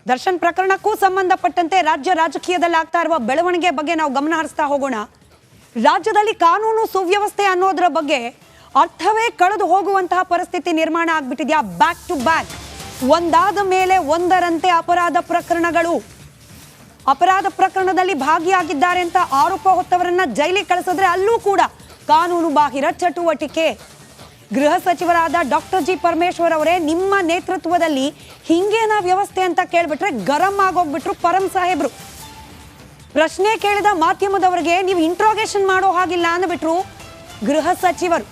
ದರ್ಶನ್ ಪ್ರಕರಣಕ್ಕೂ ಸಂಬಂಧಪಟ್ಟಂತೆ ರಾಜ್ಯ ರಾಜಕೀಯದಲ್ಲಿ ಆಗ್ತಾ ಇರುವ ಬೆಳವಣಿಗೆ ಬಗ್ಗೆ ನಾವು ಗಮನ ಹರಿಸ್ತಾ ಹೋಗೋಣ. ರಾಜ್ಯದಲ್ಲಿ ಕಾನೂನು ಸುವ್ಯವಸ್ಥೆ ಅನ್ನೋದರ ಬಗ್ಗೆ ಅರ್ಥವೇ ಕಳೆದು ಹೋಗುವಂತಹ ಪರಿಸ್ಥಿತಿ ನಿರ್ಮಾಣ ಆಗ್ಬಿಟ್ಟಿದ್ಯಾ. ಬ್ಯಾಕ್ ಟು ಬ್ಯಾಕ್ ಒಂದಾದ ಮೇಲೆ ಒಂದರಂತೆ ಅಪರಾಧ ಪ್ರಕರಣದಲ್ಲಿ ಭಾಗಿಯಾಗಿದ್ದಾರೆ ಅಂತ ಆರೋಪ ಹೊತ್ತವರನ್ನ ಜೈಲಿಗೆ ಕಳಿಸಿದ್ರೆ ಅಲ್ಲೂ ಕೂಡ ಕಾನೂನು ಬಾಹಿರ ಚಟುವಟಿಕೆ. ಗೃಹ ಸಚಿವರಾದ ಡಾಕ್ಟರ್ ಜಿ ಪರಮೇಶ್ವರ್ ಅವರೇ, ನಿಮ್ಮ ನೇತೃತ್ವದಲ್ಲಿ ಹಿಂಗೇನಾ ವ್ಯವಸ್ಥೆ ಅಂತ ಕೇಳ್ಬಿಟ್ರೆ ಗರಂ ಆಗೋಗ್ಬಿಟ್ರು ಪರಂ ಸಾಹೇಬ್ರು. ಪ್ರಶ್ನೆ ಕೇಳಿದ ಮಾಧ್ಯಮದವರಿಗೆ ನೀವು ಇಂಟ್ರೋಗೇಷನ್ ಮಾಡೋ ಹಾಗಿಲ್ಲ ಅಂದ್ಬಿಟ್ರು ಗೃಹ ಸಚಿವರು.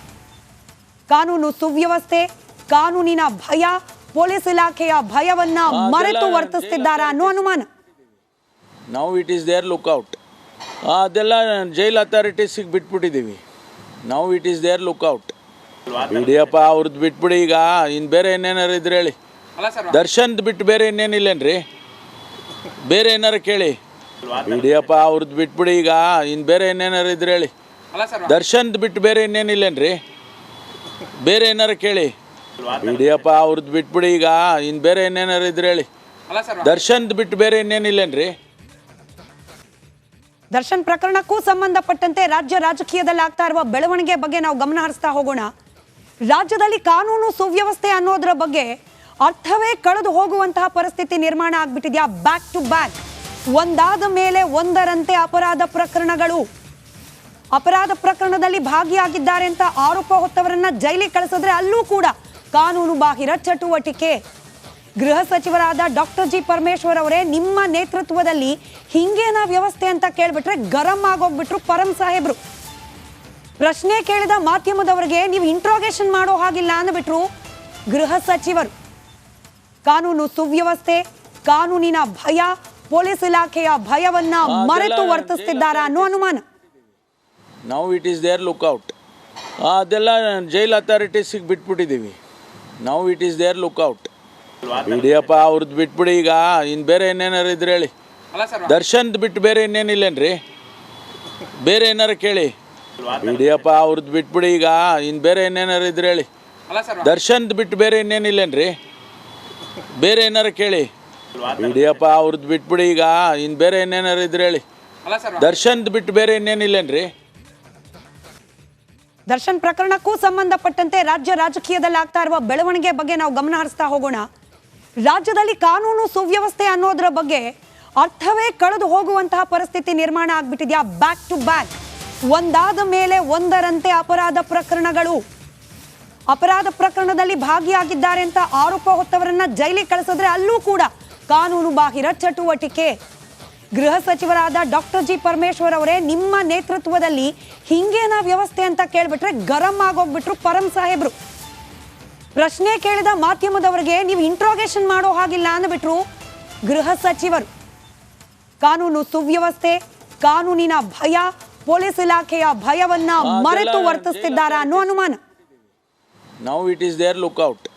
ಕಾನೂನು ಸುವ್ಯವಸ್ಥೆ, ಕಾನೂನಿನ ಭಯ, ಪೊಲೀಸ್ ಇಲಾಖೆಯ ಭಯವನ್ನ ಮರೆತು ವರ್ತಿಸ್ತಿದ್ದಾರಾ ಅನ್ನೋ ಅನುಮಾನ. ನಾವು ಇಟ್ ಈಸ್ ದೇರ್ ಲುಕ್ಔಟ್. ಅದೆಲ್ಲ ಜೈಲ್ ಅಥಾರಿಟೀಸಿಗೆ ಬಿಟ್ಬಿಟ್ಟಿದ್ದೀವಿ. ನಾವು ಇಟ್ ಈಸ್ ದೇರ್ ಲುಕ್ಔಟ್. ಬಿಡಿಯಪ್ಪ ಅವ್ರದ್ದು ಬಿಟ್ಬಿಡಿ. ಈಗ ಇನ್ನು ಬೇರೆ ಏನೇನಾರು ಇದ್ರೆ ಹೇಳಿ. ದರ್ಶನ್ದು ಬಿಟ್ಟು ಬೇರೆ ಇನ್ನೇನಿಲ್ಲೇನ್ರಿ? ಬೇರೆ ಏನಾರು ಕೇಳಿ. ಬಿಡಿಯಪ್ಪ ಅವ್ರದ್ದು ಬಿಟ್ಬಿಡಿ. ಈಗ ಇನ್ನು ಬೇರೆ ಏನೇನಾರು ಇದ್ರೆ ಹೇಳಿ. ದರ್ಶನ್ದು ಬಿಟ್ಟು ಬೇರೆ ಇನ್ನೇನಿಲ್ಲೇನ್ರಿ? ಬೇರೆ ಏನಾರು ಕೇಳಿ. ಬಿಡಿಯಪ್ಪ ಅವ್ರದ್ದು ಬಿಟ್ಬಿಡಿ. ಈಗ ಇನ್ನು ಬೇರೆ ಏನೇನಾರು ಇದ್ರೆ ಹೇಳಿ. ದರ್ಶನ್ದು ಬಿಟ್ಟು ಬೇರೆ ಇನ್ನೇನಿಲ್ಲೇನ್ರಿ? ದರ್ಶನ್ ಪ್ರಕರಣಕ್ಕೂ ಸಂಬಂಧಪಟ್ಟಂತೆ ರಾಜ್ಯ ರಾಜಕೀಯದಲ್ಲಿ ಆಗ್ತಾ ಇರುವ ಬೆಳವಣಿಗೆ ಬಗ್ಗೆ ನಾವು ಗಮನ ಹರಿಸ್ತಾ ಹೋಗೋಣ. ರಾಜ್ಯದಲ್ಲಿ ಕಾನೂನು ಸುವ್ಯವಸ್ಥೆ ಅನ್ನೋದರ ಬಗ್ಗೆ ಅರ್ಥವೇ ಕಳೆದು ಹೋಗುವಂತಹ ಪರಿಸ್ಥಿತಿ ನಿರ್ಮಾಣ ಆಗ್ಬಿಟ್ಟಿದ್ಯಾ. ಬ್ಯಾಕ್ ಟು ಬ್ಯಾಕ್ ಒಂದಾದ ಮೇಲೆ ಒಂದರಂತೆ ಅಪರಾಧ ಪ್ರಕರಣದಲ್ಲಿ ಭಾಗಿಯಾಗಿದ್ದಾರೆ ಅಂತ ಆರೋಪ ಹೊತ್ತವರನ್ನ ಜೈಲಿಗೆ ಕಳಿಸಿದ್ರೆ ಅಲ್ಲೂ ಕೂಡ ಕಾನೂನು ಬಾಹಿರ ಚಟುವಟಿಕೆ. ಗೃಹ ಸಚಿವರಾದ ಡಾಕ್ಟರ್ ಜಿ ಪರಮೇಶ್ವರ್ ಅವರೇ, ನಿಮ್ಮ ನೇತೃತ್ವದಲ್ಲಿ ಹಿಂಗೇನಾ ವ್ಯವಸ್ಥೆ ಅಂತ ಕೇಳ್ಬಿಟ್ರೆ ಗರಂ ಆಗೋಗ್ಬಿಟ್ರು ಪರಂ ಸಾಹೇಬ್ರು. ಪ್ರಶ್ನೆ ಕೇಳಿದ ಮಾಧ್ಯಮದವರಿಗೆ ನೀವು ಇಂಟ್ರೋಗೇಷನ್ ಮಾಡೋ ಹಾಗಿಲ್ಲ ಅಂದ್ಬಿಟ್ರು ಗೃಹ ಸಚಿವರು. ಕಾನೂನು ಸುವ್ಯವಸ್ಥೆ, ಕಾನೂನಿನ ಭಯ, ಪೊಲೀಸ್ ಇಲಾಖೆಯ ಭಯವನ್ನ ಮರೆತು ವರ್ತಿಸ್ತಿದ್ದಾರಾ ಅನ್ನೋ ಅನುಮಾನ. ನಾವು ಇಟ್ ಈಸ್ ದೇರ್ ಲುಕ್ಔಟ್. ಅದೆಲ್ಲ ಜೈಲ್ ಅಥಾರಿಟೀಸಿಗೆ ಬಿಟ್ಬಿಟ್ಟಿದ್ದೀವಿ. ನಾವು ಇಟ್ ಈಸ್ ದೇರ್ ಲುಕ್ಔಟ್. ಬಿಡಿಯಪ್ಪ ಅವ್ರದ್ದು ಬಿಟ್ಬಿಡಿ. ಈಗ ಇನ್ನು ಬೇರೆ ಏನೇನಾರು ಇದ್ರೆ ಹೇಳಿ. ದರ್ಶನ್ದು ಬಿಟ್ಟು ಬೇರೆ ಇನ್ನೇನಿಲ್ಲೇನ್ರಿ? ಬೇರೆ ಏನಾರು ಕೇಳಿ. ಬಿಡಿಯಪ್ಪ ಅವ್ರದ್ದು ಬಿಟ್ಬಿಡಿ. ಈಗ ಇನ್ನು ಬೇರೆ ಏನೇನಾರು ಇದ್ರೆ ಹೇಳಿ. ದರ್ಶನ್ದು ಬಿಟ್ಟು ಬೇರೆ ಇನ್ನೇನಿಲ್ಲೇನ್ರಿ? ಬೇರೆ ಏನಾರು ಕೇಳಿ. ಬಿಡಿಯಪ್ಪ ಅವ್ರದ್ದು ಬಿಟ್ಬಿಡಿ. ಈಗ ಇನ್ನು ಬೇರೆ ಏನೇನಾರು ಇದ್ರೆ ಹೇಳಿ. ದರ್ಶನ್ದು ಬಿಟ್ಟು ಬೇರೆ ಇನ್ನೇನಿಲ್ಲೇನ್ರಿ? ದರ್ಶನ್ ಪ್ರಕರಣಕ್ಕೂ ಸಂಬಂಧಪಟ್ಟಂತೆ ರಾಜ್ಯ ರಾಜಕೀಯದಲ್ಲಿ ಆಗ್ತಾ ಇರುವ ಬೆಳವಣಿಗೆ ಬಗ್ಗೆ ನಾವು ಗಮನ ಹರಿಸ್ತಾ ಹೋಗೋಣ. ರಾಜ್ಯದಲ್ಲಿ ಕಾನೂನು ಸುವ್ಯವಸ್ಥೆ ಅನ್ನೋದರ ಬಗ್ಗೆ ಅರ್ಥವೇ ಕಳೆದು ಹೋಗುವಂತಹ ಪರಿಸ್ಥಿತಿ ನಿರ್ಮಾಣ ಆಗ್ಬಿಟ್ಟಿದ್ಯಾ. ಬ್ಯಾಕ್ ಟು ಬ್ಯಾಕ್ ಒಂದಾದ ಮೇಲೆ ಒಂದರಂತೆ ಅಪರಾಧ ಪ್ರಕರಣದಲ್ಲಿ ಭಾಗಿಯಾಗಿದ್ದಾರೆ ಅಂತ ಆರೋಪ ಹೊತ್ತವರನ್ನ ಜೈಲಿಗೆ ಕಳಿಸಿದ್ರೆ ಅಲ್ಲೂ ಕೂಡ ಕಾನೂನು ಬಾಹಿರ ಚಟುವಟಿಕೆ. ಗೃಹ ಸಚಿವರಾದ ಡಾಕ್ಟರ್ ಜಿ ಪರಮೇಶ್ವರ್ ಅವರೇ, ನಿಮ್ಮ ನೇತೃತ್ವದಲ್ಲಿ ಹಿಂಗೇನಾ ವ್ಯವಸ್ಥೆ ಅಂತ ಕೇಳ್ಬಿಟ್ರೆ ಗರಂ ಆಗೋಗ್ಬಿಟ್ರು ಪರಂ ಸಾಹೇಬ್ರು. ಪ್ರಶ್ನೆ ಕೇಳಿದ ಮಾಧ್ಯಮದವರಿಗೆ ನೀವು ಇಂಟ್ರೋಗೇಷನ್ ಮಾಡೋ ಹಾಗಿಲ್ಲ ಅಂದ್ಬಿಟ್ರು ಗೃಹ ಸಚಿವರು. ಕಾನೂನು ಸುವ್ಯವಸ್ಥೆ, ಕಾನೂನಿನ ಭಯ, ಪೊಲೀಸ್ ಇಲಾಖೆಯ ಭಯವನ್ನ ಮರೆತು ವರ್ತಿಸ್ತಿದ್ದಾರಾ ಅನ್ನೋ ಅನುಮಾನ. ನಾವು ಇಟ್ ಈಸ್ ದೇರ್ ಲುಕ್ಔಟ್.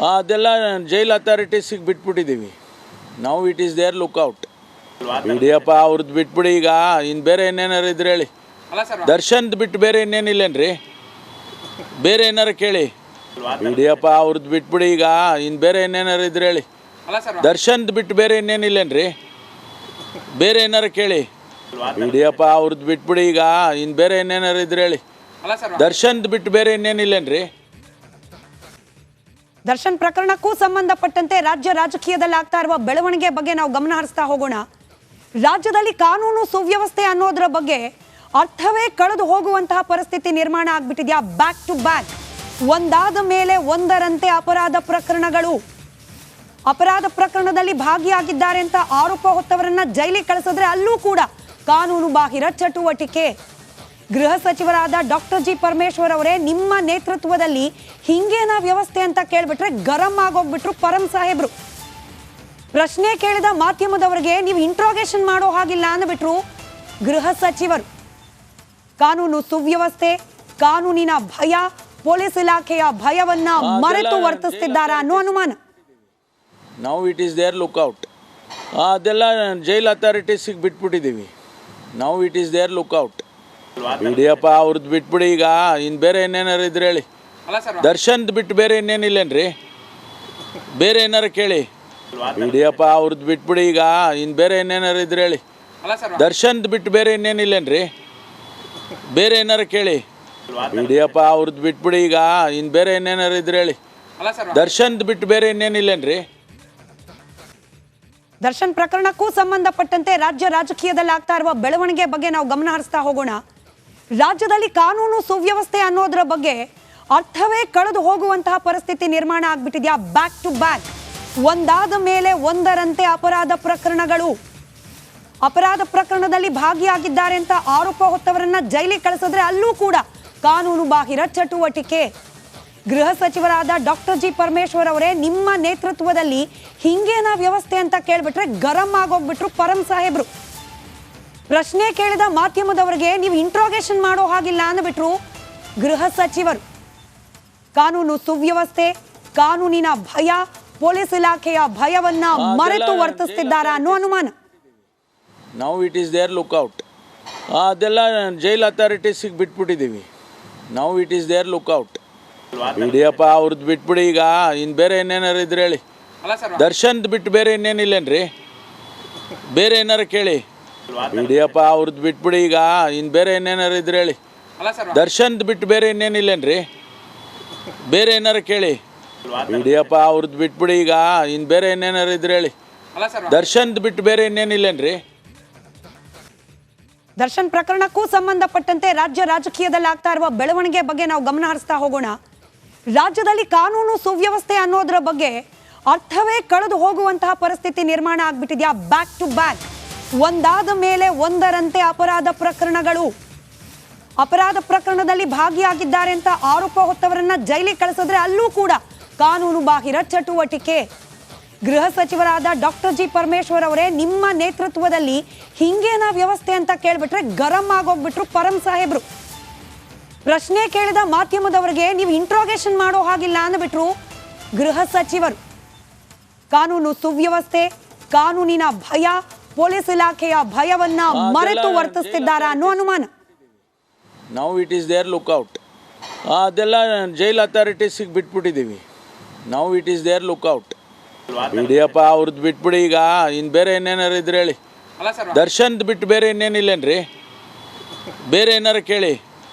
ಅದೆಲ್ಲ ಜೈಲ್ ಅಥಾರಿಟೀಸಿಗೆ ಬಿಟ್ಬಿಟ್ಟಿದ್ದೀವಿ. ನಾವು ಇಟ್ ಈಸ್ ದೇರ್ ಲುಕ್ಔಟ್. ಬಿಡಿಯಪ್ಪ ಅವ್ರದ್ದು ಬಿಟ್ಬಿಡಿ. ಈಗ ಇನ್ನು ಬೇರೆ ಏನೇನಾರು ಇದ್ರೆ ಹೇಳಿ. ದರ್ಶನ್ದು ಬಿಟ್ಟು ಬೇರೆ ಇನ್ನೇನಿಲ್ಲೇನ್ರಿ? ಬೇರೆ ಏನಾರು ಕೇಳಿ. ಬಿಡಿಯಪ್ಪ ಅವ್ರದ್ದು ಬಿಟ್ಬಿಡಿ. ಈಗ ಇನ್ನು ಬೇರೆ ಏನೇನಾರು ಇದ್ರೆ ಹೇಳಿ. ದರ್ಶನ್ದು ಬಿಟ್ಟು ಬೇರೆ ಇನ್ನೇನಿಲ್ಲೇನ್ರಿ? ಬೇರೆ ಏನಾರು ಕೇಳಿ. ಬಿಡಿಯಪ್ಪ ಅವ್ರದ್ದು ಬಿಟ್ಬಿಡಿ. ಈಗ ಇನ್ನು ಬೇರೆ ಏನೇನಾರು ಇದ್ರೆ ಹೇಳಿ. ದರ್ಶನ್ದು ಬಿಟ್ಟು ಬೇರೆ ಇನ್ನೇನಿಲ್ಲೇನ್ರಿ? ದರ್ಶನ್ ಪ್ರಕರಣಕ್ಕೂ ಸಂಬಂಧಪಟ್ಟಂತೆ ರಾಜ್ಯ ರಾಜಕೀಯದಲ್ಲಿ ಆಗ್ತಾ ಇರುವ ಬೆಳವಣಿಗೆ ಬಗ್ಗೆ ನಾವು ಗಮನ ಹರಿಸ್ತಾ ಹೋಗೋಣ. ರಾಜ್ಯದಲ್ಲಿ ಕಾನೂನು ಸುವ್ಯವಸ್ಥೆ ಅನ್ನೋದರ ಬಗ್ಗೆ ಅರ್ಥವೇ ಕಳೆದು ಹೋಗುವಂತಹ ಪರಿಸ್ಥಿತಿ ನಿರ್ಮಾಣ ಆಗ್ಬಿಟ್ಟಿದ್ಯಾ. ಬ್ಯಾಕ್ ಟು ಬ್ಯಾಕ್ ಒಂದಾದ ಮೇಲೆ ಒಂದರಂತೆ ಅಪರಾಧ ಪ್ರಕರಣದಲ್ಲಿ ಭಾಗಿಯಾಗಿದ್ದಾರೆ ಅಂತ ಆರೋಪ ಹೊತ್ತವರನ್ನ ಜೈಲಿಗೆ ಕಳಿಸಿದ್ರೆ ಅಲ್ಲೂ ಕೂಡ ಕಾನೂನು ಬಾಹಿರ ಚಟುವಟಿಕೆ. ಗೃಹ ಸಚಿವರಾದ ಡಾಕ್ಟರ್ ಜಿ ಪರಮೇಶ್ವರ್ ಅವರೇ, ನಿಮ್ಮ ನೇತೃತ್ವದಲ್ಲಿ ಹಿಂಗೇನಾ ವ್ಯವಸ್ಥೆ ಅಂತ ಕೇಳ್ಬಿಟ್ರೆ ಗರಂ ಆಗೋಗ್ಬಿಟ್ರು ಪರಂ ಸಾಹೇಬ್ರು. ಪ್ರಶ್ನೆ ಕೇಳಿದ ಮಾಧ್ಯಮದವರಿಗೆ ನೀವು ಇಂಟ್ರೋಗೇಷನ್ ಮಾಡೋ ಹಾಗಿಲ್ಲ ಅಂದ್ಬಿಟ್ರು ಗೃಹ ಸಚಿವರು. ಕಾನೂನು ಸುವ್ಯವಸ್ಥೆ, ಕಾನೂನಿನ ಭಯ, ಪೊಲೀಸ್ ಇಲಾಖೆಯ ಭಯವನ್ನ ಮರೆತು ವರ್ತಿಸ್ತಿದ್ದಾರಾ ಅನ್ನೋ ಅನುಮಾನ. ನಾವು ಇಟ್ ಈಸ್ ದೇರ್ ಲುಕ್ಔಟ್. ಅದೆಲ್ಲ ಜೈಲ್ ಅಥಾರಿಟೀಸಿಗೆ ಬಿಟ್ಬಿಟ್ಟಿದ್ದೀವಿ. ನಾವು ಇಟ್ ಈಸ್ ದೇರ್ ಲುಕ್ಔಟ್. ಬಿಡಿಯಪ್ಪ ಅವ್ರದ್ದು ಬಿಟ್ಬಿಡಿ. ಈಗ ಇನ್ನು ಬೇರೆ ಏನೇನಾರು ಇದ್ರೆ ಹೇಳಿ. ದರ್ಶನ್ದು ಬಿಟ್ಟು ಬೇರೆ ಇನ್ನೇನಿಲ್ಲೇನ್ರಿ? ಬೇರೆ ಏನಾರು ಕೇಳಿ. ಬಿಡಿಯಪ್ಪ ಅವ್ರದ್ದು ಬಿಟ್ಬಿಡಿ ಈಗ ಇನ್ನು ಬೇರೆ ಏನೇನಾರು ಇದ್ರೆ ಹೇಳಿ. ದರ್ಶನ್ದು ಬಿಟ್ಟು ಬೇರೆ ಇನ್ನೇನಿಲ್ಲೇನ್ರಿ? ಬೇರೆ ಏನಾರು ಕೇಳಿ. ಬಿಡಿಯಪ್ಪ ಅವ್ರದ್ದು ಬಿಟ್ಬಿಡಿ ಈಗ ಇನ್ನು ಬೇರೆ ಏನೇನಾರು ಇದ್ರೆ ಹೇಳಿ. ದರ್ಶನ್ದು ಬಿಟ್ಟು ಬೇರೆ ಇನ್ನೇನಿಲ್ಲೇನ್ರಿ? ದರ್ಶನ್ ಪ್ರಕರಣಕ್ಕೂ ಸಂಬಂಧಪಟ್ಟಂತೆ ರಾಜ್ಯ ರಾಜಕೀಯದಲ್ಲಿ ಆಗ್ತಾ ಇರುವ ಬೆಳವಣಿಗೆ ಬಗ್ಗೆ ನಾವು ಗಮನ ಹರಿಸ್ತಾ ಹೋಗೋಣ. ರಾಜ್ಯದಲ್ಲಿ ಕಾನೂನು ಸುವ್ಯವಸ್ಥೆ ಅನ್ನೋದರ ಬಗ್ಗೆ ಅರ್ಥವೇ ಕಳೆದು ಹೋಗುವಂತಹ ಪರಿಸ್ಥಿತಿ ನಿರ್ಮಾಣ ಆಗ್ಬಿಟ್ಟಿದ್ಯಾ. ಬ್ಯಾಕ್ ಟು ಬ್ಯಾಕ್ ಒಂದಾದ ಮೇಲೆ ಒಂದರಂತೆ ಅಪರಾಧ ಪ್ರಕರಣದಲ್ಲಿ ಭಾಗಿಯಾಗಿದ್ದಾರೆ ಅಂತ ಆರೋಪ ಹೊತ್ತವರನ್ನ ಜೈಲಿಗೆ ಕಳಿಸಿದ್ರೆ ಅಲ್ಲೂ ಕೂಡ ಕಾನೂನು ಬಾಹಿರ ಚಟುವಟಿಕೆ. ಗೃಹ ಸಚಿವರಾದ ಡಾಕ್ಟರ್ ಜಿ ಪರಮೇಶ್ವರ್ ಅವರೇ, ನಿಮ್ಮ ನೇತೃತ್ವದಲ್ಲಿ ಹಿಂಗೇನಾ ವ್ಯವಸ್ಥೆ ಅಂತ ಕೇಳ್ಬಿಟ್ರೆ ಗರಂ ಆಗೋಗ್ಬಿಟ್ರು ಪರಂ ಸಾಹೇಬ್ರು. ಪ್ರಶ್ನೆ ಕೇಳಿದ ಮಾಧ್ಯಮದವರಿಗೆ ನೀವು ಇಂಟ್ರೋಗೇಷನ್ ಮಾಡೋ ಹಾಗಿಲ್ಲ ಅಂದ್ಬಿಟ್ರು ಗೃಹ ಸಚಿವರು. ಕಾನೂನು ಸುವ್ಯವಸ್ಥೆ, ಕಾನೂನಿನ ಭಯ, ಪೊಲೀಸ್ ಇಲಾಖೆಯ ಭಯವನ್ನ ಮರೆತು ವರ್ತಿಸ್ತಿದ್ದಾರಾ ಅನ್ನೋ ಅನುಮಾನ. ನಾವು ಇಟ್ ಈಸ್ ದೇರ್ ಲುಕ್ಔಟ್. ಅದೆಲ್ಲ ಜೈಲ್ ಅಥಾರಿಟೀಸಿಗೆ ಬಿಟ್ಬಿಟ್ಟಿದ್ದೀವಿ. ನಾವು ಇಟ್ ಈಸ್ ದೇರ್ ಲುಕ್ಔಟ್. ಬಿಡಿಯಪ್ಪ ಅವ್ರದ್ದು ಬಿಟ್ಬಿಡಿ ಈಗ ಇನ್ನು ಬೇರೆ ಏನೇನಾರು ಇದ್ರೆ ಹೇಳಿ. ದರ್ಶನ್ದು ಬಿಟ್ಟು ಬೇರೆ ಇನ್ನೇನಿಲ್ಲೇನ್ರಿ? ಬೇರೆ ಏನಾರು ಕೇಳಿ. ಬಿಡಿಯಪ್ಪ ಅವ್ರದ್ದು ಬಿಟ್ಬಿಡಿ ಈಗ ಇನ್ನು ಬೇರೆ ಏನೇನಾರು ಇದ್ರೆ ಹೇಳಿ. ದರ್ಶನ್ದು ಬಿಟ್ಟು ಬೇರೆ ಇನ್ನೇನಿಲ್ಲೇನ್ರಿ? ಬೇರೆ ಏನಾರು ಕೇಳಿ. ಬಿಡಿಯಪ್ಪ ಅವ್ರದ್ದು ಬಿಟ್ಬಿಡಿ ಈಗ ಇನ್ನು ಬೇರೆ ಏನೇನಾರು ಇದ್ರೆ ಹೇಳಿ. ದರ್ಶನ್ದು ಬಿಟ್ಟು ಬೇರೆ ಇನ್ನೇನಿಲ್ಲೇನ್ರಿ? ದರ್ಶನ್ ಪ್ರಕರಣಕ್ಕೂ ಸಂಬಂಧಪಟ್ಟಂತೆ ರಾಜ್ಯ ರಾಜಕೀಯದಲ್ಲಿ ಆಗ್ತಾ ಇರುವ ಬೆಳವಣಿಗೆ ಬಗ್ಗೆ ನಾವು ಗಮನ ಹರಿಸ್ತಾ ಹೋಗೋಣ. ರಾಜ್ಯದಲ್ಲಿ ಕಾನೂನು ಸುವ್ಯವಸ್ಥೆ ಅನ್ನೋದರ ಬಗ್ಗೆ ಅರ್ಥವೇ ಕಳೆದು ಹೋಗುವಂತಹ ಪರಿಸ್ಥಿತಿ ನಿರ್ಮಾಣ ಆಗ್ಬಿಟ್ಟಿದ್ಯಾ. ಬ್ಯಾಕ್ ಟು ಬ್ಯಾಕ್ ಒಂದಾದ ಮೇಲೆ ಒಂದರಂತೆ ಅಪರಾಧ ಪ್ರಕರಣದಲ್ಲಿ ಭಾಗಿಯಾಗಿದ್ದಾರೆ ಅಂತ ಆರೋಪ ಹೊತ್ತವರನ್ನ ಜೈಲಿಗೆ ಕಳಿಸಿದ್ರೆ ಅಲ್ಲೂ ಕೂಡ ಕಾನೂನು ಬಾಹಿರ ಚಟುವಟಿಕೆ. ಗೃಹ ಸಚಿವರಾದ ಡಾಕ್ಟರ್ ಜಿ ಪರಮೇಶ್ವರ್ ಅವರೇ, ನಿಮ್ಮ ನೇತೃತ್ವದಲ್ಲಿ ಹಿಂಗೇನಾ ವ್ಯವಸ್ಥೆ ಅಂತ ಕೇಳ್ಬಿಟ್ರೆ ಗರಂ ಆಗೋಗ್ಬಿಟ್ರು ಪರಂ ಸಾಹೇಬ್ರು. ಪ್ರಶ್ನೆ ಕೇಳಿದ ಮಾಧ್ಯಮದವರಿಗೆ ನೀವು ಇಂಟ್ರೋಗೇಷನ್ ಮಾಡೋ ಹಾಗಿಲ್ಲ ಅಂದ್ಬಿಟ್ರು ಗೃಹ ಸಚಿವರು. ಕಾನೂನು ಸುವ್ಯವಸ್ಥೆ, ಕಾನೂನಿನ ಭಯ, ಪೊಲೀಸ್ ಇಲಾಖೆಯ ಭಯವನ್ನ ಮರೆತು ವರ್ತಿಸ್ತಿದ್ದಾರಾ ಅನ್ನೋ ಅನುಮಾನ. ನಾವು ಇಟ್ ಈಸ್ ದೇರ್ ಲುಕ್ಔಟ್. ಅದೆಲ್ಲ ಜೈಲ್ ಅಥಾರಿಟೀಸಿಗೆ ಬಿಟ್ಬಿಟ್ಟಿದ್ದೀವಿ. ನಾವು ಇಟ್ ಈಸ್ ದೇರ್ ಲುಕ್ಔಟ್. ಬಿಡಿಯಪ್ಪ ಅವ್ರದ್ದು ಬಿಟ್ಬಿಡಿ ಈಗ ಇನ್ನು ಬೇರೆ ಏನೇನಾರು ಇದ್ರೆ ಹೇಳಿ. ದರ್ಶನ್ದು ಬಿಟ್ಟು ಬೇರೆ ಇನ್ನೇನಿಲ್ಲೇನ್ರಿ? ಬೇರೆ ಏನಾರು ಕೇಳಿ.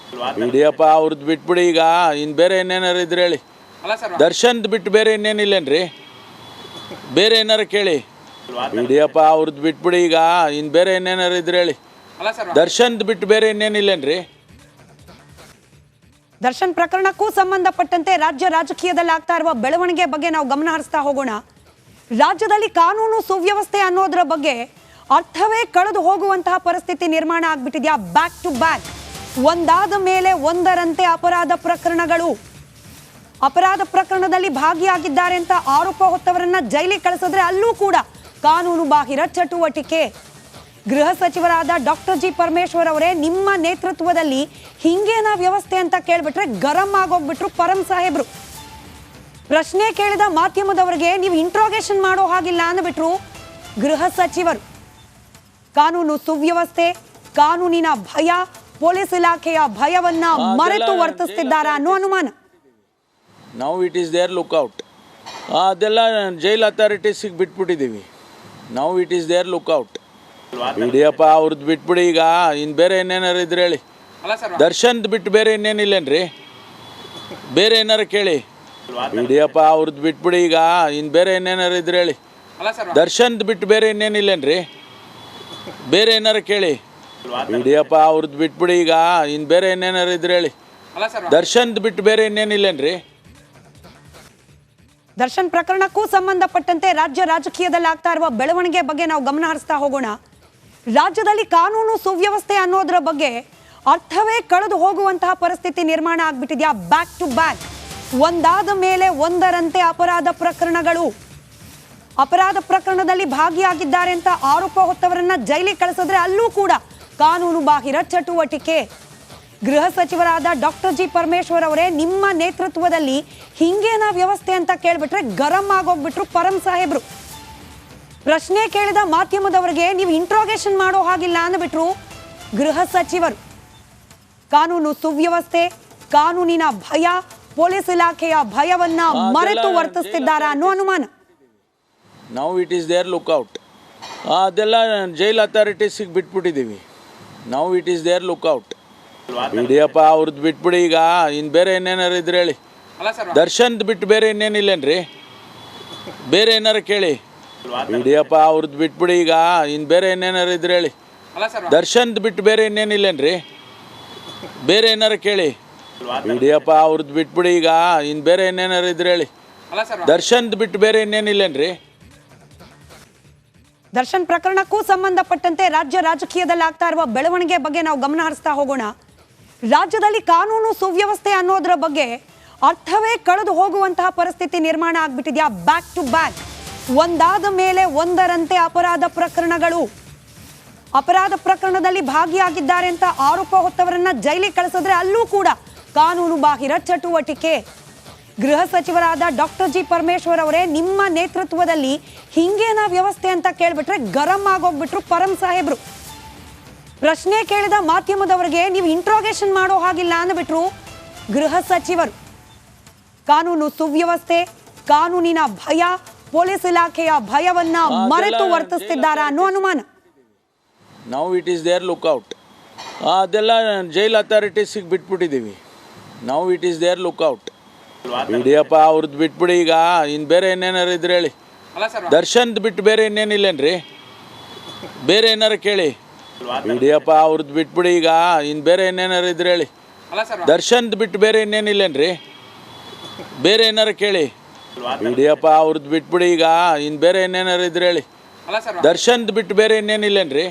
ಬಿಡಿಯಪ್ಪ ಅವ್ರದ್ದು ಬಿಟ್ಬಿಡಿ ಈಗ ಇನ್ನು ಬೇರೆ ಏನೇನಾರು ಇದ್ರೆ ಹೇಳಿ. ದರ್ಶನ್ದು ಬಿಟ್ಟು ಬೇರೆ ಇನ್ನೇನಿಲ್ಲೇನ್ರಿ? ಬೇರೆ ಏನಾರು ಕೇಳಿ. ಬಿಡಿಯಪ್ಪ ಅವ್ರದ್ದು ಬಿಟ್ಬಿಡಿ ಈಗ ಇನ್ನು ಬೇರೆ ಏನೇನಾರು ಇದ್ರೆ ಹೇಳಿ. ದರ್ಶನ್ದು ಬಿಟ್ಟು ಬೇರೆ ಇನ್ನೇನಿಲ್ಲೇನ್ರಿ? ದರ್ಶನ್ ಪ್ರಕರಣಕ್ಕೂ ಸಂಬಂಧಪಟ್ಟಂತೆ ರಾಜ್ಯ ರಾಜಕೀಯದಲ್ಲಿ ಆಗ್ತಾ ಇರುವ ಬೆಳವಣಿಗೆ ಬಗ್ಗೆ ನಾವು ಗಮನ ಹರಿಸ್ತಾ ಹೋಗೋಣ. ರಾಜ್ಯದಲ್ಲಿ ಕಾನೂನು ಸುವ್ಯವಸ್ಥೆ ಅನ್ನೋದರ ಬಗ್ಗೆ ಅರ್ಥವೇ ಕಳೆದು ಹೋಗುವಂತಹ ಪರಿಸ್ಥಿತಿ ನಿರ್ಮಾಣ ಆಗ್ಬಿಟ್ಟಿದ್ಯಾ. ಬ್ಯಾಕ್ ಟು ಬ್ಯಾಕ್ ಒಂದಾದ ಮೇಲೆ ಒಂದರಂತೆ ಅಪರಾಧ ಪ್ರಕರಣದಲ್ಲಿ ಭಾಗಿಯಾಗಿದ್ದಾರೆ ಅಂತ ಆರೋಪ ಹೊತ್ತವರನ್ನ ಜೈಲಿಗೆ ಕಳಿಸಿದ್ರೆ ಅಲ್ಲೂ ಕೂಡ ಕಾನೂನು ಬಾಹಿರ ಚಟುವಟಿಕೆ. ಗೃಹ ಸಚಿವರಾದ ಡಾಕ್ಟರ್ ಜಿ ಪರಮೇಶ್ವರ್ ಅವರೇ, ನಿಮ್ಮ ನೇತೃತ್ವದಲ್ಲಿ ಹಿಂಗೇನಾ ವ್ಯವಸ್ಥೆ ಅಂತ ಕೇಳ್ಬಿಟ್ರೆ ಗರಂ ಆಗೋಗ್ಬಿಟ್ರು ಪರಂ ಸಾಹೇಬ್ರು. ಪ್ರಶ್ನೆ ಕೇಳಿದ ಮಾಧ್ಯಮದವರಿಗೆ ನೀವು ಇಂಟ್ರೋಗೇಷನ್ ಮಾಡೋ ಹಾಗಿಲ್ಲ ಅಂದ್ಬಿಟ್ರು ಗೃಹ ಸಚಿವರು. ಕಾನೂನು ಸುವ್ಯವಸ್ಥೆ, ಕಾನೂನಿನ ಭಯ, ಪೊಲೀಸ್ ಇಲಾಖೆಯ ಭಯವನ್ನ ಮರೆತು ವರ್ತಿಸ್ತಿದ್ದಾರಾ ಅನ್ನೋ ಅನುಮಾನ. ನಾವು ಇಟ್ ಈಸ್ ದೇರ್ ಲುಕ್ಔಟ್. ಅದೆಲ್ಲ ಜೈಲ್ ಅಥಾರಿಟೀಸಿಗೆ ಬಿಟ್ಬಿಟ್ಟಿದ್ದೀವಿ. ನಾವು ಇಟ್ ಈಸ್ ದೇರ್ ಲುಕ್ಔಟ್. ಬಿಡಿಯಪ್ಪ ಅವ್ರದ್ದು ಬಿಟ್ಬಿಡಿ ಈಗ ಇನ್ನು ಬೇರೆ ಏನೇನಾರು ಇದ್ರೆ ಹೇಳಿ. ದರ್ಶನ್ದು ಬಿಟ್ಟು ಬೇರೆ ಇನ್ನೇನಿಲ್ಲೇನ್ರಿ? ಬೇರೆ ಏನಾರು ಕೇಳಿ. ಬಿಡಿಯಪ್ಪ ಅವ್ರದ್ದು ಬಿಟ್ಬಿಡಿ ಈಗ ಇನ್ನು ಬೇರೆ ಏನೇನಾರು ಇದ್ರೆ ಹೇಳಿ. ದರ್ಶನ್ದು ಬಿಟ್ಟು ಬೇರೆ ಇನ್ನೇನಿಲ್ಲೇನ್ರಿ? ಬೇರೆ ಏನಾರು ಕೇಳಿ. ಬಿಡಿಯಪ್ಪ ಅವ್ರದ್ದು ಬಿಟ್ಬಿಡಿ ಈಗ ಇನ್ನು ಬೇರೆ ಏನೇನಾರು ಇದ್ರೆ ಹೇಳಿ. ದರ್ಶನ್ದು ಬಿಟ್ಟು ಬೇರೆ ಇನ್ನೇನಿಲ್ಲೇನ್ರಿ? ದರ್ಶನ್ ಪ್ರಕರಣಕ್ಕೂ ಸಂಬಂಧಪಟ್ಟಂತೆ ರಾಜ್ಯ ರಾಜಕೀಯದಲ್ಲಿ ಆಗ್ತಾ ಇರುವ ಬೆಳವಣಿಗೆ ಬಗ್ಗೆ ನಾವು ಗಮನ ಹರಿಸ್ತಾ ಹೋಗೋಣ. ರಾಜ್ಯದಲ್ಲಿ ಕಾನೂನು ಸುವ್ಯವಸ್ಥೆ ಅನ್ನೋದರ ಬಗ್ಗೆ ಅರ್ಥವೇ ಕಳೆದು ಹೋಗುವಂತಹ ಪರಿಸ್ಥಿತಿ ನಿರ್ಮಾಣ ಆಗ್ಬಿಟ್ಟಿದ್ಯಾ. ಬ್ಯಾಕ್ ಟು ಬ್ಯಾಕ್ ಒಂದಾದ ಮೇಲೆ ಒಂದರಂತೆ ಅಪರಾಧ ಪ್ರಕರಣದಲ್ಲಿ ಭಾಗಿಯಾಗಿದ್ದಾರೆ ಅಂತ ಆರೋಪ ಹೊತ್ತವರನ್ನ ಜೈಲಿಗೆ ಕಳಿಸಿದ್ರೆ ಅಲ್ಲೂ ಕೂಡ ಕಾನೂನು ಬಾಹಿರ ಚಟುವಟಿಕೆ. ಗೃಹ ಸಚಿವರಾದ ಡಾಕ್ಟರ್ ಜಿ ಪರಮೇಶ್ವರ್ ಅವರೇ, ನಿಮ್ಮ ನೇತೃತ್ವದಲ್ಲಿ ಹಿಂಗೇನಾ ವ್ಯವಸ್ಥೆ ಅಂತ ಕೇಳ್ಬಿಟ್ರೆ ಗರಂ ಆಗೋಗ್ಬಿಟ್ರು ಪರಂ ಸಾಹೇಬ್ರು. ಪ್ರಶ್ನೆ ಕೇಳಿದ ಮಾಧ್ಯಮದವರಿಗೆ ನೀವು ಇಂಟ್ರೋಗೇಷನ್ ಮಾಡೋ ಹಾಗಿಲ್ಲ ಅಂದ್ಬಿಟ್ರು ಗೃಹ ಸಚಿವರು. ಕಾನೂನು ಸುವ್ಯವಸ್ಥೆ, ಕಾನೂನಿನ ಭಯ, ಪೊಲೀಸ್ ಇಲಾಖೆಯ ಭಯವನ್ನ ಮರೆತು ವರ್ತಿಸ್ತಿದ್ದಾರಾ ಅನ್ನೋ ಅನುಮಾನ. ನಾವು ಇಟ್ ಈಸ್ ದೇರ್ ಲುಕ್ಔಟ್. ಅದೆಲ್ಲ ಜೈಲ್ ಅಥಾರಿಟೀಸಿಗೆ ಬಿಟ್ಬಿಟ್ಟಿದ್ದೀವಿ. ನಾವು ಇಟ್ ಈಸ್ ದೇರ್ ಲುಕ್ಔಟ್. ಬಿಡಿಯಪ್ಪ ಅವ್ರದ್ದು ಬಿಟ್ಬಿಡಿ. ಈಗ ಇನ್ನು ಬೇರೆ ಏನೇನಾರು ಇದ್ರೆ ಹೇಳಿ. ದರ್ಶನ್ದು ಬಿಟ್ಟು ಬೇರೆ ಇನ್ನೇನಿಲ್ಲೇನ್ರಿ? ಬೇರೆ ಏನಾರು ಕೇಳಿ. ಬಿಡಿಯಪ್ಪ ಅವ್ರದ್ದು ಬಿಟ್ಬಿಡಿ. ಈಗ ಇನ್ನು ಬೇರೆ ಏನೇನಾರು ಇದ್ರೆ ಹೇಳಿ. ದರ್ಶನ್ದು ಬಿಟ್ಟು ಬೇರೆ ಇನ್ನೇನಿಲ್ಲೇನ್ರಿ? ಬೇರೆ ಏನಾರು ಕೇಳಿ. ಬಿಡಿಯಪ್ಪ ಅವ್ರದ್ದು ಬಿಟ್ಬಿಡಿ. ಈಗ ಇನ್ನು ಬೇರೆ ಏನೇನಾರು ಇದ್ರೆ ಹೇಳಿ. ದರ್ಶನ್ದು ಬಿಟ್ಟು ಬೇರೆ ಇನ್ನೇನಿಲ್ಲೇನ್ರಿ? ದರ್ಶನ್ ಪ್ರಕರಣಕ್ಕೂ ಸಂಬಂಧಪಟ್ಟಂತೆ ರಾಜ್ಯ ರಾಜಕೀಯದಲ್ಲಿ ಆಗ್ತಾ ಇರುವ ಬೆಳವಣಿಗೆ ಬಗ್ಗೆ ನಾವು ಗಮನ ಹರಿಸ್ತಾ ಹೋಗೋಣ. ರಾಜ್ಯದಲ್ಲಿ ಕಾನೂನು ಸುವ್ಯವಸ್ಥೆ ಅನ್ನೋದ್ರ ಬಗ್ಗೆ ಅರ್ಥವೇ ಕಳೆದು ಹೋಗುವಂತಹ ಪರಿಸ್ಥಿತಿ ನಿರ್ಮಾಣ ಆಗ್ಬಿಟ್ಟಿದ್ಯಾ? ಬ್ಯಾಕ್ ಟು ಬ್ಯಾಕ್, ಒಂದಾದ ಮೇಲೆ ಒಂದರಂತೆ ಅಪರಾಧ ಪ್ರಕರಣದಲ್ಲಿ ಭಾಗಿಯಾಗಿದ್ದಾರೆ ಅಂತ ಆರೋಪ ಹೊತ್ತವರನ್ನ ಜೈಲಿಗೆ ಕಳಿಸಿದ್ರೆ ಅಲ್ಲೂ ಕೂಡ ಕಾನೂನು ಬಾಹಿರ ಚಟುವಟಿಕೆ. ಗೃಹ ಸಚಿವರಾದ ಡಾಕ್ಟರ್ ಜಿ ಪರಮೇಶ್ವರ್ ಅವರೇ, ನಿಮ್ಮ ನೇತೃತ್ವದಲ್ಲಿ ಹಿಂಗೇನ ವ್ಯವಸ್ಥೆ ಅಂತ ಕೇಳ್ಬಿಟ್ರೆ ಗರಂ ಆಗೋಗ್ಬಿಟ್ರು ಪರಂ ಸಾಹೇಬ್ರು. ಪ್ರಶ್ನೆ ಕೇಳಿದ ಮಾಧ್ಯಮದವರಿಗೆ ನೀವು ಇಂಟ್ರೋಗೇಷನ್ ಮಾಡೋ ಹಾಗಿಲ್ಲ ಅಂದ್ಬಿಟ್ರು ಗೃಹ ಸಚಿವರು. ಕಾನೂನು ಸುವ್ಯವಸ್ಥೆ, ಕಾನೂನಿನ ಭಯ, ಪೊಲೀಸ್ ಇಲಾಖೆಯ ಭಯವನ್ನ ಮರೆತು ವರ್ತಿಸ್ತಿದ್ದಾರಾ ಅನ್ನೋ ಅನುಮಾನ. ನಾವು ಇಟ್ ಈಸ್ ದೇರ್ ಲುಕ್ಔಟ್. ಅದೆಲ್ಲ ಜೈಲ್ ಅಥಾರಿಟೀಸಿಗೆ ಬಿಟ್ಬಿಟ್ಟಿದ್ದೀವಿ. ನಾವು ಇಟ್ ಈಸ್ ದೇರ್ ಲುಕ್ಔಟ್. ಬಿಡಿಯಪ್ಪ ಅವ್ರದ್ದು ಬಿಟ್ಬಿಡಿ. ಈಗ ಇನ್ನು ಬೇರೆ ಏನೇನಾರು ಇದ್ರೆ ಹೇಳಿ. ದರ್ಶನ್ದು ಬಿಟ್ಟು ಬೇರೆ ಇನ್ನೇನಿಲ್ಲೇನ್ರಿ? ಬೇರೆ ಏನಾರು ಕೇಳಿ. ಬಿಡಿಯಪ್ಪ ಅವ್ರದ್ದು ಬಿಟ್ಬಿಡಿ. ಈಗ ಇನ್ನು ಬೇರೆ ಏನೇನಾರು ಇದ್ರೆ ಹೇಳಿ. ದರ್ಶನ್ದು ಬಿಟ್ಟು ಬೇರೆ ಇನ್ನೇನಿಲ್ಲೇನ್ರಿ? ಬೇರೆ ಏನಾರು ಕೇಳಿ. ಬಿಡಿಯಪ್ಪ ಅವ್ರದ್ದು ಬಿಟ್ಬಿಡಿ. ಈಗ ಇನ್ನು ಬೇರೆ ಏನೇನಾರು ಇದ್ರೆ ಹೇಳಿ. ದರ್ಶನ್ದು ಬಿಟ್ಟು ಬೇರೆ ಇನ್ನೇನಿಲ್ಲೇನ್ರಿ?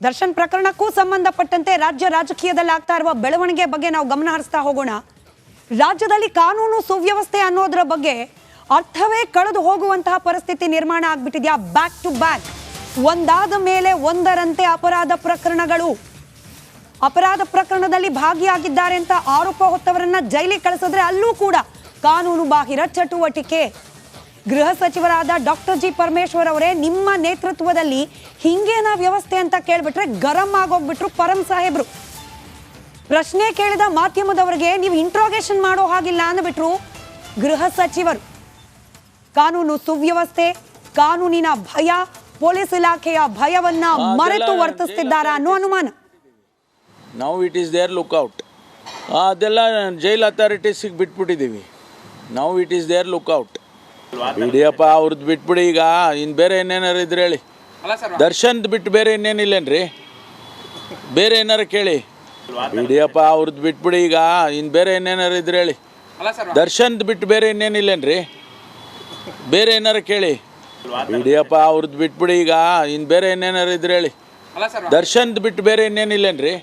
ದರ್ಶನ್ ಪ್ರಕರಣಕ್ಕೂ ಸಂಬಂಧಪಟ್ಟಂತೆ ರಾಜ್ಯ ರಾಜಕೀಯದಲ್ಲಿ ಆಗ್ತಾ ಇರುವ ಬೆಳವಣಿಗೆ ಬಗ್ಗೆ ನಾವು ಗಮನ ಹರಿಸ್ತಾ ಹೋಗೋಣ. ರಾಜ್ಯದಲ್ಲಿ ಕಾನೂನು ಸುವ್ಯವಸ್ಥೆ ಅನ್ನೋದ್ರ ಬಗ್ಗೆ ಅರ್ಥವೇ ಕಳೆದು ಹೋಗುವಂತಹ ಪರಿಸ್ಥಿತಿ ನಿರ್ಮಾಣ ಆಗ್ಬಿಟ್ಟಿದ್ಯಾ? ಬ್ಯಾಕ್ ಟು ಬ್ಯಾಕ್, ಒಂದಾದ ಮೇಲೆ ಒಂದರಂತೆ ಅಪರಾಧ ಪ್ರಕರಣದಲ್ಲಿ ಭಾಗಿಯಾಗಿದ್ದಾರೆ ಅಂತ ಆರೋಪ ಹೊತ್ತವರನ್ನ ಜೈಲಿಗೆ ಕಳಿಸಿದ್ರೆ ಅಲ್ಲೂ ಕೂಡ ಕಾನೂನು ಬಾಹಿರ ಚಟುವಟಿಕೆ. ಗೃಹ ಸಚಿವರಾದ ಡಾಕ್ಟರ್ ಜಿ ಪರಮೇಶ್ವರ್ ಅವರೇ, ನಿಮ್ಮ ನೇತೃತ್ವದಲ್ಲಿ ಹಿಂಗೇನ ವ್ಯವಸ್ಥೆ ಅಂತ ಕೇಳ್ಬಿಟ್ರೆ ಗರಂ ಆಗೋಗ್ಬಿಟ್ರು ಪರಂ ಸಾಹೇಬ್ರು. ಪ್ರಶ್ನೆ ಕೇಳಿದ ಮಾಧ್ಯಮದವರಿಗೆ ನೀವು ಇಂಟ್ರೋಗೇಷನ್ ಮಾಡೋ ಹಾಗಿಲ್ಲ ಅಂದ್ಬಿಟ್ರು ಗೃಹ ಸಚಿವರು. ಕಾನೂನು ಸುವ್ಯವಸ್ಥೆ, ಕಾನೂನಿನ ಭಯ, ಪೊಲೀಸ್ ಇಲಾಖೆಯ ಭಯವನ್ನ ಮರೆತು ವರ್ತಿಸ್ತಿದ್ದಾರಾ ಅನ್ನೋ ಅನುಮಾನ. ನಾವು ಇಟ್ ಈಸ್ ದೇರ್ ಲುಕ್ಔಟ್. ಅದೆಲ್ಲ ಜೈಲ್ ಅಥಾರಿಟೀಸಿಗೆ ಬಿಟ್ಬಿಟ್ಟಿದ್ದೀವಿ. ನಾವು ಇಟ್ ಈಸ್ ದೇರ್ ಲುಕ್ಔಟ್. ಬಿಡಿಯಪ್ಪ ಅವ್ರದ್ದು ಬಿಟ್ಬಿಡಿ. ಈಗ ಇನ್ನು ಬೇರೆ ಏನೇನಾರು ಇದ್ರೆ ಹೇಳಿ. ದರ್ಶನ್ದು ಬಿಟ್ಟು ಬೇರೆ ಇನ್ನೇನಿಲ್ಲೇನ್ರಿ? ಬೇರೆ ಏನಾರು ಕೇಳಿ. ಬಿಡಿಯಪ್ಪ ಅವ್ರದ್ದು ಬಿಟ್ಬಿಡಿ. ಈಗ ಇನ್ನು ಬೇರೆ ಏನೇನಾರು ಇದ್ರೆ ಹೇಳಿ. ದರ್ಶನ್ದು ಬಿಟ್ಟು ಬೇರೆ ಇನ್ನೇನಿಲ್ಲೇನ್ರಿ? ಬೇರೆ ಏನಾರು ಕೇಳಿ. ಬಿಡಿಯಪ್ಪ ಅವ್ರದ್ದು ಬಿಟ್ಬಿಡಿ. ಈಗ ಇನ್ನು ಬೇರೆ ಏನೇನಾರು ಇದ್ರೆ ಹೇಳಿ. ದರ್ಶನ್ದು ಬಿಟ್ಟು ಬೇರೆ ಇನ್ನೇನಿಲ್ಲೇನ್ರಿ?